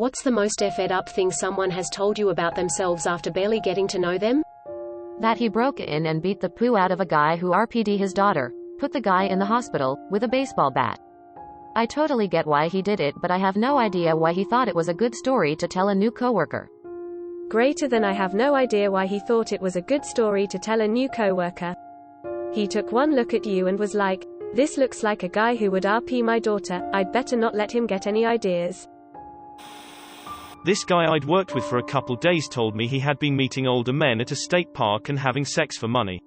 What's the most effed up thing someone has told you about themselves after barely getting to know them? That he broke in and beat the poo out of a guy who RPD his daughter, put the guy in the hospital, with a baseball bat. I totally get why he did it, but I have no idea why he thought it was a good story to tell a new coworker. Greater than I have no idea why he thought it was a good story to tell a new coworker. He took one look at you and was like, this looks like a guy who would RP my daughter, I'd better not let him get any ideas. This guy I'd worked with for a couple days told me he had been meeting older men at a state park and having sex for money.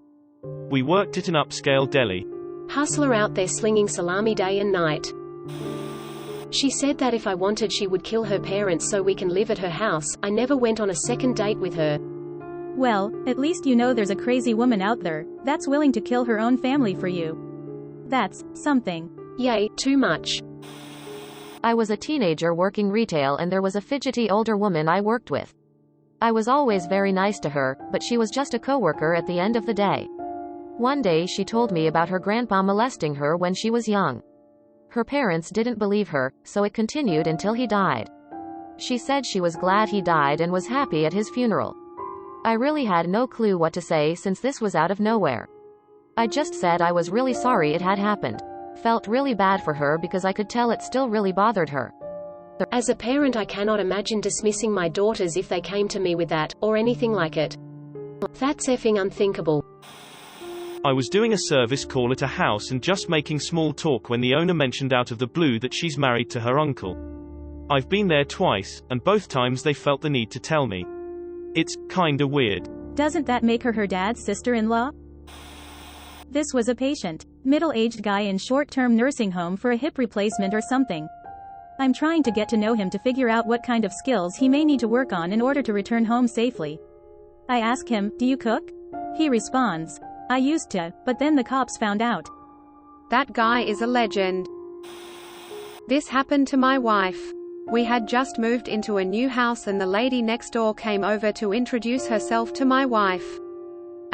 We worked at an upscale deli. Hustler out there slinging salami day and night. She said that if I wanted she would kill her parents so we can live at her house. I never went on a second date with her. Well, at least you know there's a crazy woman out there that's willing to kill her own family for you. That's something. Yay, too much. I was a teenager working retail and there was a fidgety older woman I worked with. I was always very nice to her, but she was just a coworker at the end of the day. One day she told me about her grandpa molesting her when she was young. Her parents didn't believe her, so it continued until he died. She said she was glad he died and was happy at his funeral. I really had no clue what to say since this was out of nowhere. I just said I was really sorry it had happened. Felt really bad for her because I could tell it still really bothered her. As a parent, I cannot imagine dismissing my daughters if they came to me with that, or anything like it. That's effing unthinkable. I was doing a service call at a house and just making small talk when the owner mentioned out of the blue that she's married to her uncle. I've been there twice, and both times they felt the need to tell me. It's kinda weird. Doesn't that make her dad's sister-in-law? This was a patient, middle-aged guy in short-term nursing home for a hip replacement or something. I'm trying to get to know him to figure out what kind of skills he may need to work on in order to return home safely. I ask him, do you cook? He responds, I used to, but then the cops found out. That guy is a legend. This happened to my wife. We had just moved into a new house and the lady next door came over to introduce herself to my wife.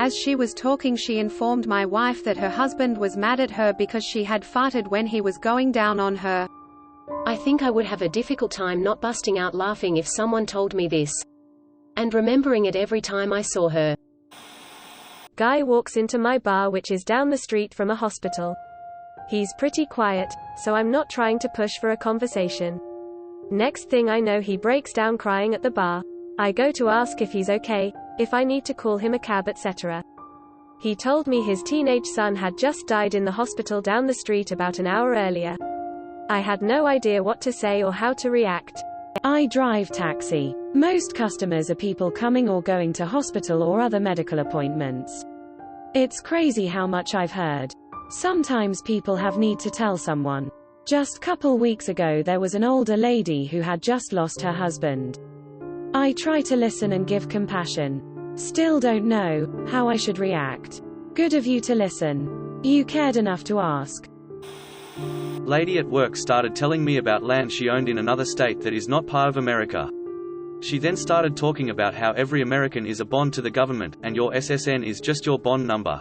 As she was talking, she informed my wife that her husband was mad at her because she had farted when he was going down on her. I think I would have a difficult time not busting out laughing if someone told me this. And remembering it every time I saw her. Guy walks into my bar, which is down the street from a hospital. He's pretty quiet, so I'm not trying to push for a conversation. Next thing I know, he breaks down crying at the bar. I go to ask if he's okay, if I need to call him a cab, etc. He told me his teenage son had just died in the hospital down the street about an hour earlier. I had no idea what to say or how to react. I drive taxi. Most customers are people coming or going to hospital or other medical appointments. It's crazy how much I've heard. Sometimes people have need to tell someone. Just couple weeks ago there was an older lady who had just lost her husband. I try to listen and give compassion. Still don't know how I should react. Good of you to listen. You cared enough to ask. Lady at work started telling me about land she owned in another state that is not part of America. She then started talking about how every American is a bond to the government, and your SSN is just your bond number.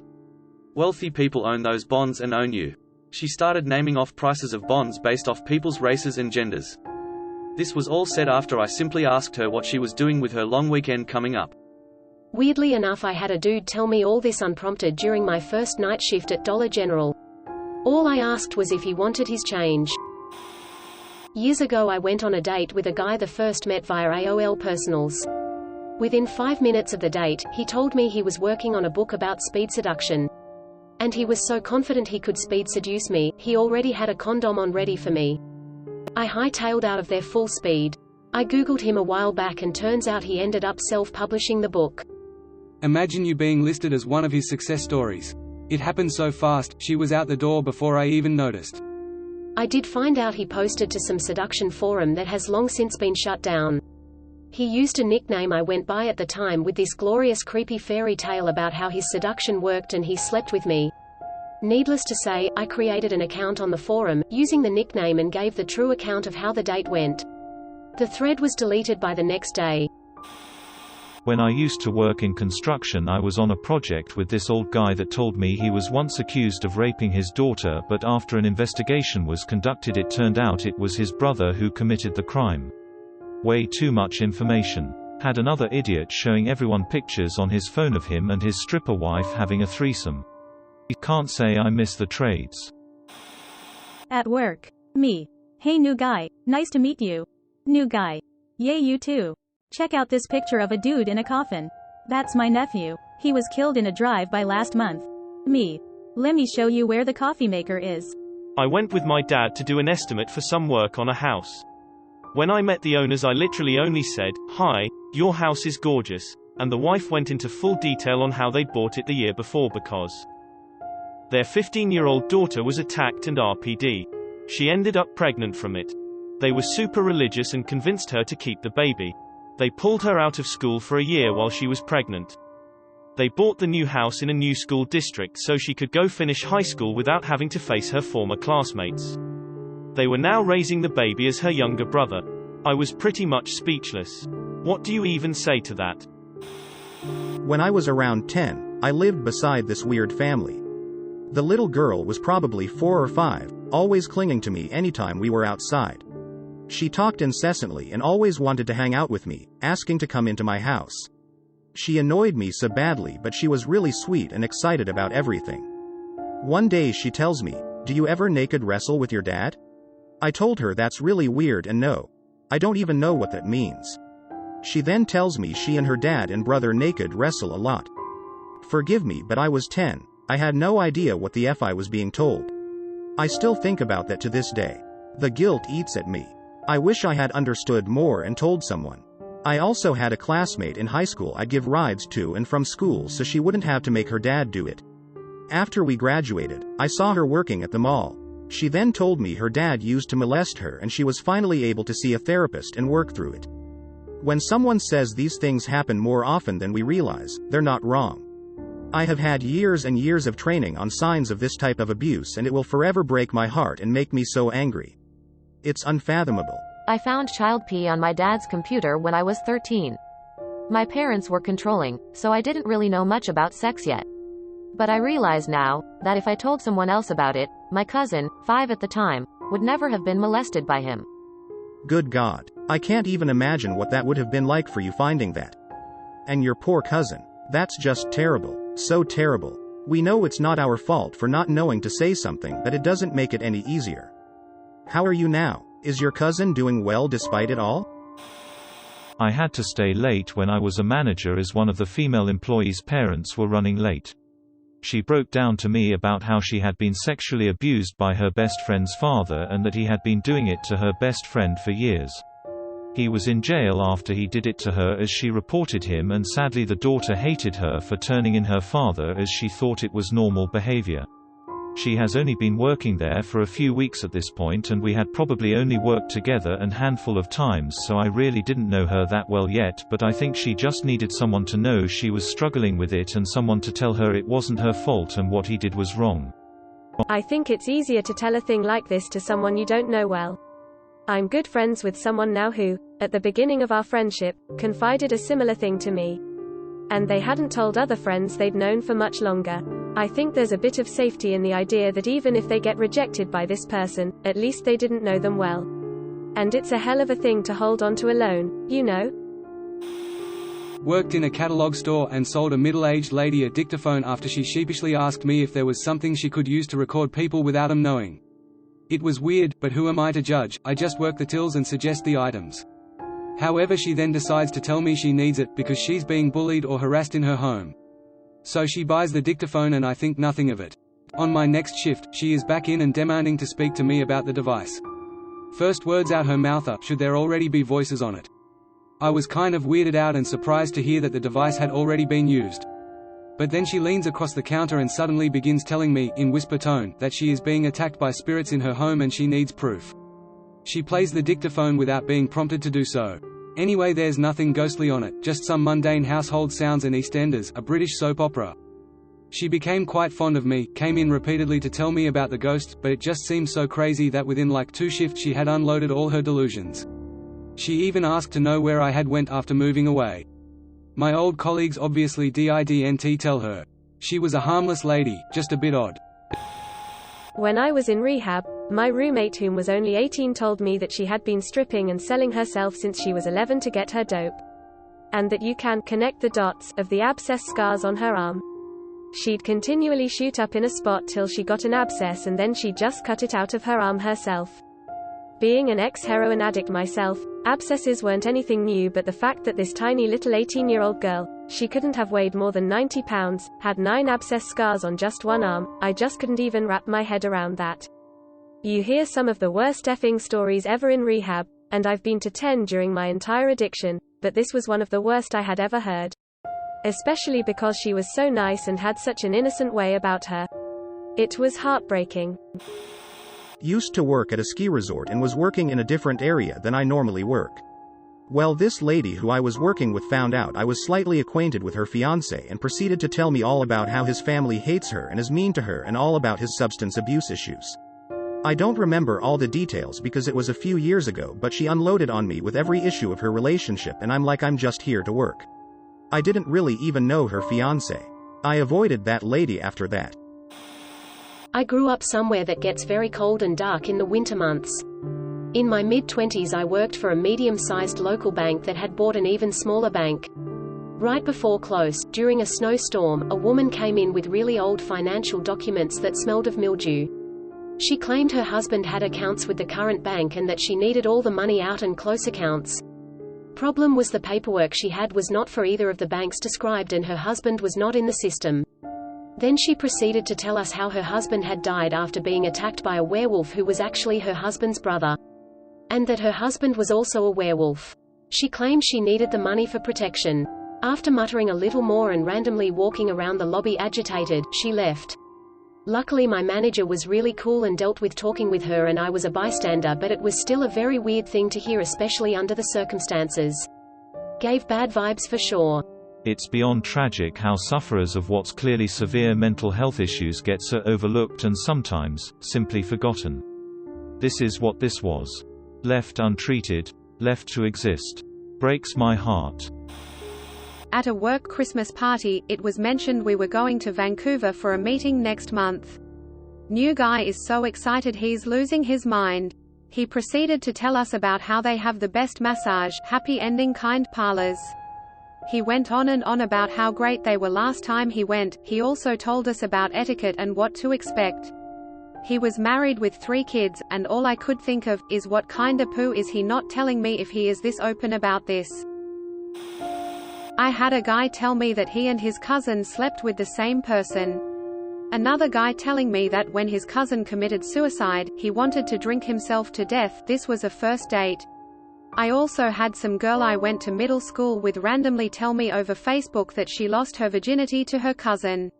Wealthy people own those bonds and own you. She started naming off prices of bonds based off people's races and genders. This was all said after I simply asked her what she was doing with her long weekend coming up. Weirdly enough, I had a dude tell me all this unprompted during my first night shift at Dollar General. All I asked was if he wanted his change. Years ago I went on a date with a guy the first met via AOL Personals. Within 5 minutes of the date, he told me he was working on a book about speed seduction. And he was so confident he could speed seduce me, he already had a condom on ready for me. I hightailed out of there full speed. I googled him a while back and turns out he ended up self-publishing the book. Imagine you being listed as one of his success stories. It happened so fast, she was out the door before I even noticed. I did find out he posted to some seduction forum that has long since been shut down. He used a nickname I went by at the time with this glorious creepy fairy tale about how his seduction worked and he slept with me. Needless to say, I created an account on the forum, using the nickname, and gave the true account of how the date went. The thread was deleted by the next day. When I used to work in construction, I was on a project with this old guy that told me he was once accused of raping his daughter, but after an investigation was conducted it turned out it was his brother who committed the crime. Way too much information. Had another idiot showing everyone pictures on his phone of him and his stripper wife having a threesome. Can't say I miss the trades. At work. Me. Hey new guy, nice to meet you. New guy. Yay you too. Check out this picture of a dude in a coffin. That's my nephew. He was killed in a drive-by last month. Me. Let me show you where the coffee maker is. I went with my dad to do an estimate for some work on a house. When I met the owners I literally only said, "Hi, your house is gorgeous," and the wife went into full detail on how they'd bought it the year before because their 15-year-old daughter was attacked and RPD. She ended up pregnant from it. They were super religious and convinced her to keep the baby. They pulled her out of school for a year while she was pregnant. They bought the new house in a new school district so she could go finish high school without having to face her former classmates. They were now raising the baby as her younger brother. I was pretty much speechless. What do you even say to that? When I was around 10, I lived beside this weird family. The little girl was probably 4 or 5, always clinging to me anytime we were outside. She talked incessantly and always wanted to hang out with me, asking to come into my house. She annoyed me so badly, but she was really sweet and excited about everything. One day she tells me, "Do you ever naked wrestle with your dad?" I told her that's really weird and no, I don't even know what that means. She then tells me she and her dad and brother naked wrestle a lot. Forgive me, but I was 10. I had no idea what the F I was being told. I still think about that to this day. The guilt eats at me. I wish I had understood more and told someone. I also had a classmate in high school I'd give rides to and from school so she wouldn't have to make her dad do it. After we graduated, I saw her working at the mall. She then told me her dad used to molest her and she was finally able to see a therapist and work through it. When someone says these things happen more often than we realize, they're not wrong. I have had years and years of training on signs of this type of abuse and it will forever break my heart and make me so angry. It's unfathomable. I found child pee on my dad's computer when I was 13. My parents were controlling, so I didn't really know much about sex yet. But I realize now, that if I told someone else about it, my cousin, 5 at the time, would never have been molested by him. Good God. I can't even imagine what that would have been like for you finding that. And your poor cousin. That's just terrible. So terrible. We know it's not our fault for not knowing to say something, but it doesn't make it any easier. How are you now? Is your cousin doing well despite it all? I had to stay late when I was a manager as one of the female employees' parents were running late. She broke down to me about how she had been sexually abused by her best friend's father and that he had been doing it to her best friend for years. He was in jail after he did it to her as she reported him, and sadly the daughter hated her for turning in her father as she thought it was normal behavior. She has only been working there for a few weeks at this point and we had probably only worked together a handful of times, so I really didn't know her that well yet, but I think she just needed someone to know she was struggling with it and someone to tell her it wasn't her fault and what he did was wrong. I think it's easier to tell a thing like this to someone you don't know well. I'm good friends with someone now who, at the beginning of our friendship, confided a similar thing to me. And they hadn't told other friends they'd known for much longer. I think there's a bit of safety in the idea that even if they get rejected by this person, at least they didn't know them well. And it's a hell of a thing to hold on to alone, you know? Worked in a catalog store and sold a middle-aged lady a dictaphone after she sheepishly asked me if there was something she could use to record people without them knowing. It was weird, but who am I to judge? I just work the tills and suggest the items. However, she then decides to tell me she needs it because she's being bullied or harassed in her home. So she buys the dictaphone and I think nothing of it. On my next shift, she is back in and demanding to speak to me about the device. First words out her mouth are, "Should there already be voices on it?" I was kind of weirded out and surprised to hear that the device had already been used. But then she leans across the counter and suddenly begins telling me, in whisper tone, that she is being attacked by spirits in her home and she needs proof. She plays the dictaphone without being prompted to do so. Anyway, there's nothing ghostly on it, just some mundane household sounds and EastEnders, a British soap opera. She became quite fond of me, came in repeatedly to tell me about the ghost, but it just seemed so crazy that within like 2 shifts she had unloaded all her delusions. She even asked to know where I had went after moving away. My old colleagues obviously didn't tell her. She was a harmless lady, just a bit odd. When I was in rehab, My roommate, whom was only 18, told me that she had been stripping and selling herself since she was 11 to get her dope. And that you can connect the dots of the abscess scars on her arm. She'd continually shoot up in a spot till she got an abscess, and then she'd just cut it out of her arm herself. Being an ex-heroin addict myself, abscesses weren't anything new, but the fact that this tiny little 18-year-old girl, she couldn't have weighed more than 90 pounds, had 9 abscess scars on just one arm, I just couldn't even wrap my head around that. You hear some of the worst effing stories ever in rehab, and I've been to 10 during my entire addiction, but this was one of the worst I had ever heard. Especially because she was so nice and had such an innocent way about her. It was heartbreaking. Used to work at a ski resort and was working in a different area than I normally work. Well, this lady who I was working with found out I was slightly acquainted with her fiancé and proceeded to tell me all about how his family hates her and is mean to her, and all about his substance abuse issues. I don't remember all the details because it was a few years ago, but she unloaded on me with every issue of her relationship, and I'm like, I'm just here to work. I didn't really even know her fiancé. I avoided that lady after that. I grew up somewhere that gets very cold and dark in the winter months. In my mid-20s I worked for a medium-sized local bank that had bought an even smaller bank. Right before close, during a snowstorm, a woman came in with really old financial documents that smelled of mildew. She claimed her husband had accounts with the current bank and that she needed all the money out and close accounts. Problem was the paperwork she had was not for either of the banks described, and her husband was not in the system. Then she proceeded to tell us how her husband had died after being attacked by a werewolf who was actually her husband's brother. And that her husband was also a werewolf. She claimed she needed the money for protection. After muttering a little more and randomly walking around the lobby agitated, she left. Luckily my manager was really cool and dealt with talking with her, and I was a bystander, but it was still a very weird thing to hear, especially under the circumstances. Gave bad vibes for sure. It's beyond tragic how sufferers of what's clearly severe mental health issues get so overlooked and sometimes, simply forgotten. This is what this was. Left untreated, left to exist. Breaks my heart. At a work Christmas party, it was mentioned we were going to Vancouver for a meeting next month. New guy is so excited he's losing his mind. He proceeded to tell us about how they have the best massage, happy ending kind parlors. He went on and on about how great they were last time he went. He also told us about etiquette and what to expect. He was married with 3 kids, and all I could think of is, what kinda poo is he not telling me if he is this open about this? I had a guy tell me that he and his cousin slept with the same person. Another guy telling me that when his cousin committed suicide, he wanted to drink himself to death. This was a first date. I also had some girl I went to middle school with randomly tell me over Facebook that she lost her virginity to her cousin.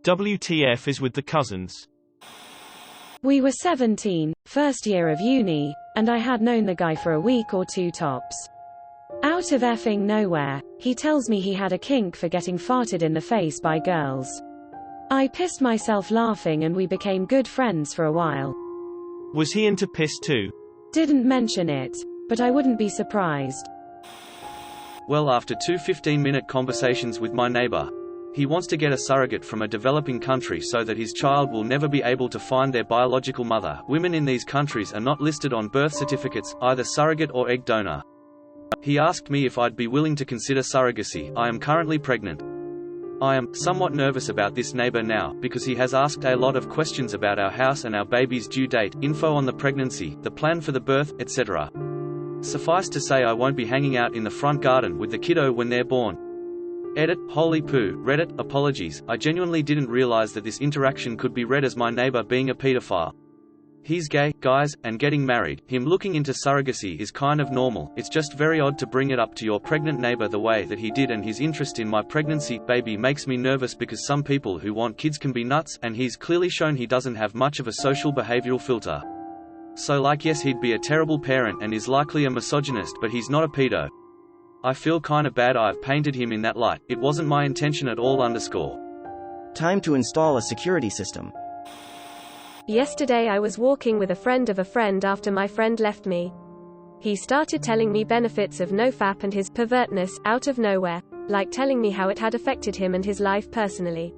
WTF is with the cousins? We were 17, first year of uni, and I had known the guy for a week or 2 tops. Out of effing nowhere, he tells me he had a kink for getting farted in the face by girls. I pissed myself laughing and we became good friends for a while. Was he into piss too? Didn't mention it, but I wouldn't be surprised. Well, after 2 15-minute conversations with my neighbor, he wants to get a surrogate from a developing country so that his child will never be able to find their biological mother. Women in these countries are not listed on birth certificates, either surrogate or egg donor. He asked me if I'd be willing to consider surrogacy. I am currently pregnant. I am somewhat nervous about this neighbor now, because he has asked a lot of questions about our house and our baby's due date, info on the pregnancy, the plan for the birth, etc. Suffice to say, I won't be hanging out in the front garden with the kiddo when they're born. Edit, holy poo, Reddit, apologies, I genuinely didn't realize that this interaction could be read as my neighbor being a pedophile. He's gay, guys, and getting married. Him looking into surrogacy is kind of normal. It's just very odd to bring it up to your pregnant neighbor the way that he did, and his interest in my pregnancy baby makes me nervous because some people who want kids can be nuts, and he's clearly shown he doesn't have much of a social behavioral filter. So like, yes, he'd be a terrible parent and is likely a misogynist, but he's not a pedo. I feel kinda bad I've painted him in that light. It wasn't my intention at all. Time to install a security system. Yesterday I was walking with a friend of a friend after my friend left me. He started telling me benefits of nofap and his pervertness, out of nowhere, like telling me how it had affected him and his life personally.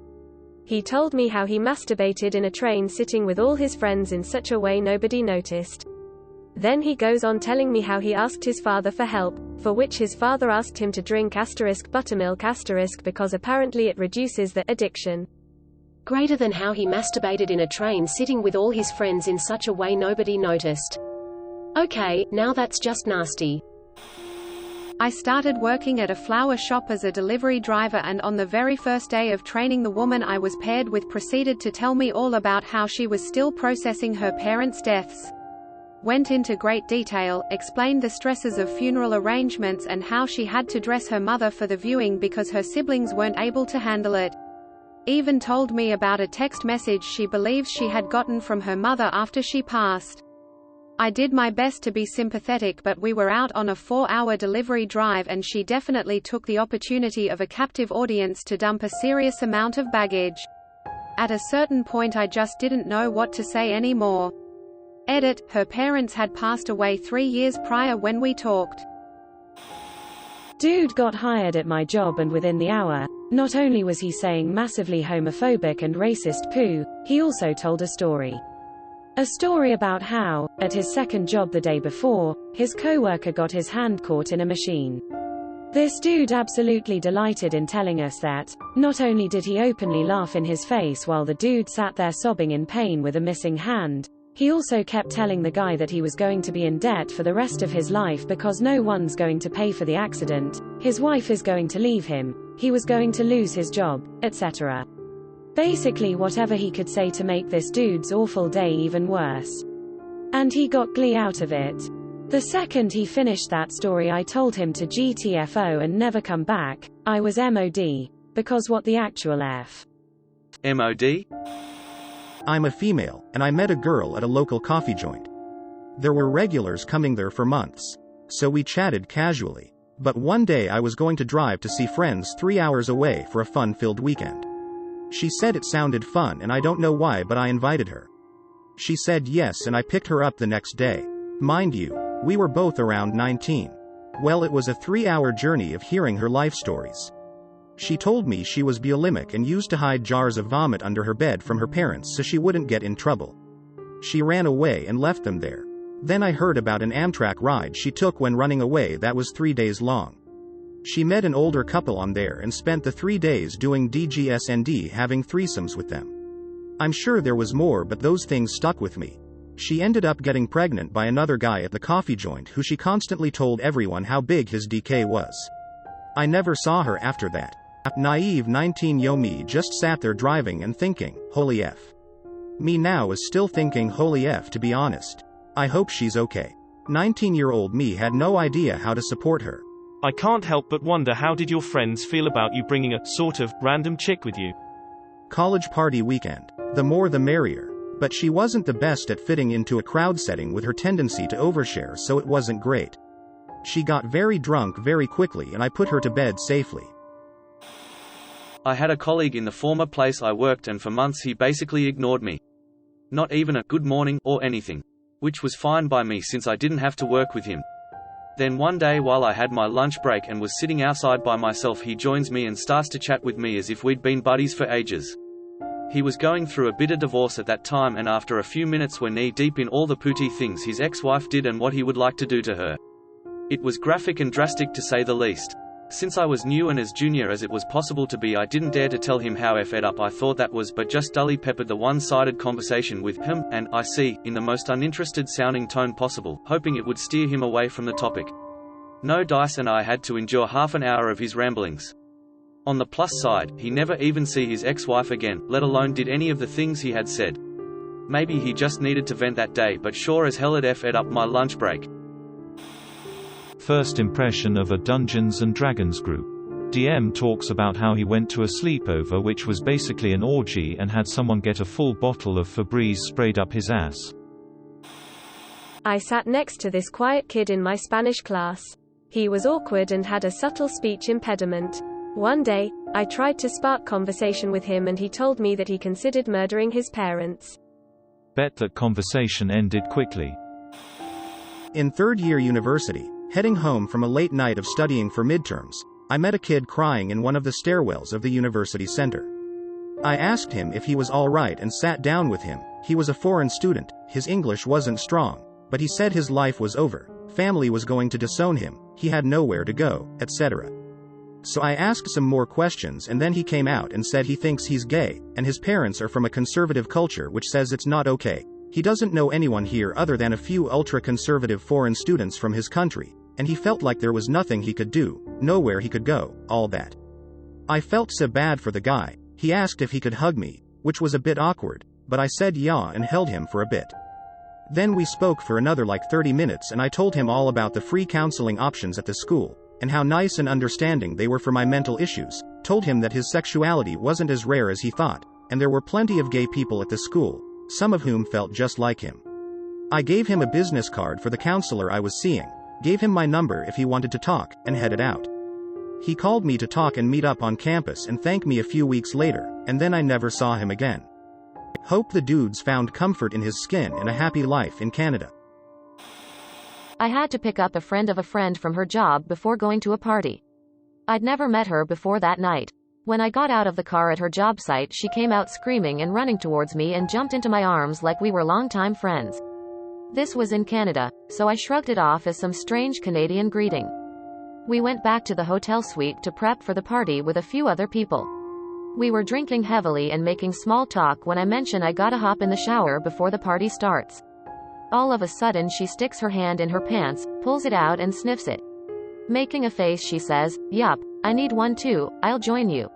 He told me how he masturbated in a train sitting with all his friends in such a way nobody noticed. Then he goes on telling me how he asked his father for help, for which his father asked him to drink buttermilk because apparently it reduces the addiction. Greater than how he masturbated in a train sitting with all his friends in such a way nobody noticed. Okay, now that's just nasty. I started working at a flower shop as a delivery driver, and on the very first day of training, the woman I was paired with proceeded to tell me all about how she was still processing her parents' deaths. Went into great detail, explained the stresses of funeral arrangements and how she had to dress her mother for the viewing because her siblings weren't able to handle it. Even told me about a text message she believes she had gotten from her mother after she passed. I did my best to be sympathetic, but we were out on a 4-hour delivery drive and she definitely took the opportunity of a captive audience to dump a serious amount of baggage. At a certain point I just didn't know what to say anymore. Edit, her parents had passed away 3 years prior when we talked. Dude got hired at my job, and within the hour, not only was he saying massively homophobic and racist poo, he also told a story. A story about how, at his second job the day before, his coworker got his hand caught in a machine. This dude absolutely delighted in telling us that, not only did he openly laugh in his face while the dude sat there sobbing in pain with a missing hand, he also kept telling the guy that he was going to be in debt for the rest of his life because no one's going to pay for the accident, his wife is going to leave him, he was going to lose his job, etc. Basically whatever he could say to make this dude's awful day even worse. And he got glee out of it. The second he finished that story I told him to GTFO and never come back. I was MOD. Because what the actual F? MOD? I'm a female, and I met a girl at a local coffee joint. There were regulars coming there for months. So we chatted casually. But one day I was going to drive to see friends 3 hours away for a fun-filled weekend. She said it sounded fun, and I don't know why, but I invited her. She said yes, and I picked her up the next day. Mind you, we were both around 19. Well, it was a 3-hour journey of hearing her life stories. She told me she was bulimic and used to hide jars of vomit under her bed from her parents so she wouldn't get in trouble. She ran away and left them there. Then I heard about an Amtrak ride she took when running away that was 3 days long. She met an older couple on there and spent the 3 days doing DGSND, having threesomes with them. I'm sure there was more, but those things stuck with me. She ended up getting pregnant by another guy at the coffee joint who she constantly told everyone how big his DK was. I never saw her after that. Naive 19-year-old me just sat there driving and thinking, holy F. Me now is still thinking holy F, to be honest. I hope she's okay. 19-year-old me had no idea how to support her. I can't help but wonder, how did your friends feel about you bringing a, sort of, random chick with you? College party weekend. The more the merrier. But she wasn't the best at fitting into a crowd setting with her tendency to overshare, so it wasn't great. She got very drunk very quickly and I put her to bed safely. I had a colleague in the former place I worked, and for months he basically ignored me. Not even a good morning or anything. Which was fine by me since I didn't have to work with him. Then one day while I had my lunch break and was sitting outside by myself, he joins me and starts to chat with me as if we'd been buddies for ages. He was going through a bitter divorce at that time, and after a few minutes were knee-deep in all the pooty things his ex-wife did and what he would like to do to her. It was graphic and drastic, to say the least. Since I was new and as junior as it was possible to be, I didn't dare to tell him how fed up I thought that was, but just dully peppered the one-sided conversation with him, and I see, in the most uninterested sounding tone possible, hoping it would steer him away from the topic. No dice, and I had to endure half an hour of his ramblings. On the plus side, he never even see his ex-wife again, let alone did any of the things he had said. Maybe he just needed to vent that day, but sure as hell it f'd up my lunch break. First impression of a Dungeons & Dragons group. DM talks about how he went to a sleepover which was basically an orgy and had someone get a full bottle of Febreze sprayed up his ass. I sat next to this quiet kid in my Spanish class. He was awkward and had a subtle speech impediment. One day, I tried to spark conversation with him and he told me that he considered murdering his parents. Bet that conversation ended quickly. In third-year university, heading home from a late night of studying for midterms, I met a kid crying in one of the stairwells of the university center. I asked him if he was alright and sat down with him. He was a foreign student, his English wasn't strong, but he said his life was over, family was going to disown him, he had nowhere to go, etc. So I asked some more questions and then he came out and said he thinks he's gay, and his parents are from a conservative culture which says it's not okay. He doesn't know anyone here other than a few ultra-conservative foreign students from his country, and he felt like there was nothing he could do, nowhere he could go, all that. I felt so bad for the guy. He asked if he could hug me, which was a bit awkward, but I said yeah and held him for a bit. Then we spoke for another like 30 minutes and I told him all about the free counseling options at the school, and how nice and understanding they were for my mental issues, told him that his sexuality wasn't as rare as he thought, and there were plenty of gay people at the school, some of whom felt just like him. I gave him a business card for the counselor I was seeing, gave him my number if he wanted to talk, and headed out. He called me to talk and meet up on campus and thank me a few weeks later, and then I never saw him again. Hope the dude's found comfort in his skin and a happy life in Canada. I had to pick up a friend from her job before going to a party. I'd never met her before that night. When I got out of the car at her job site, she came out screaming and running towards me and jumped into my arms like we were longtime friends. This was in Canada, so I shrugged it off as some strange Canadian greeting. We went back to the hotel suite to prep for the party with a few other people. We were drinking heavily and making small talk when I mention I gotta hop in the shower before the party starts. All of a sudden she sticks her hand in her pants, pulls it out and sniffs it. Making a face she says, "Yup, I need one too, I'll join you."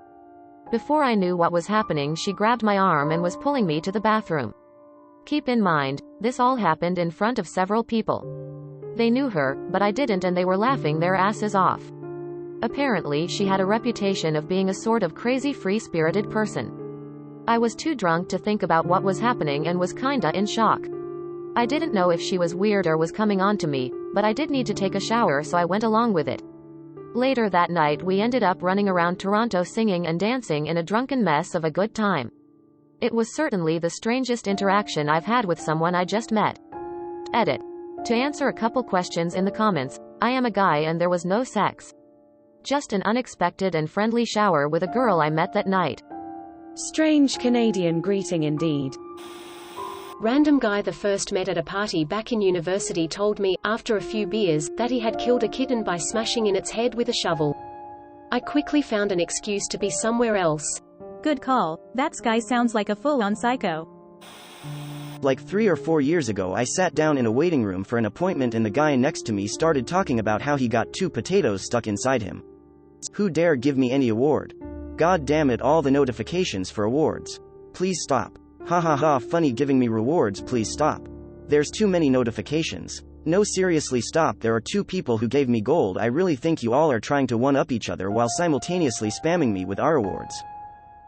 Before I knew what was happening she grabbed my arm and was pulling me to the bathroom. Keep in mind, this all happened in front of several people. They knew her, but I didn't, and they were laughing their asses off. Apparently she had a reputation of being a sort of crazy free-spirited person. I was too drunk to think about what was happening and was kinda in shock. I didn't know if she was weird or was coming on to me, but I did need to take a shower so I went along with it. Later that night we ended up running around Toronto singing and dancing in a drunken mess of a good time. It was certainly the strangest interaction I've had with someone I just met. Edit. To answer a couple questions in the comments, I am a guy and there was no sex. Just an unexpected and friendly shower with a girl I met that night. Strange Canadian greeting indeed. Random guy the first met at a party back in university told me, after a few beers, that he had killed a kitten by smashing in its head with a shovel. I quickly found an excuse to be somewhere else. Good call. That guy sounds like a full-on psycho. Like 3 or 4 years ago I sat down in a waiting room for an appointment and the guy next to me started talking about how he got 2 potatoes stuck inside him. Who dare give me any award? God damn it, all the notifications for awards. Please stop. Ha ha ha, funny giving me rewards, please stop. There's too many notifications. No, seriously stop, there are 2 people who gave me gold. I really think you all are trying to one-up each other while simultaneously spamming me with our awards.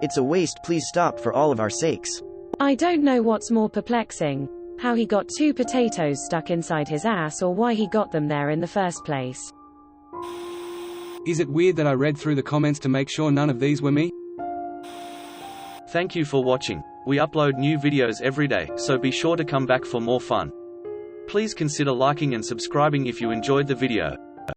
It's a waste, please stop for all of our sakes. I don't know what's more perplexing, how he got 2 potatoes stuck inside his ass or why he got them there in the first place. Is it weird that I read through the comments to make sure none of these were me? Thank you for watching. We upload new videos every day, so be sure to come back for more fun. Please consider liking and subscribing if you enjoyed the video.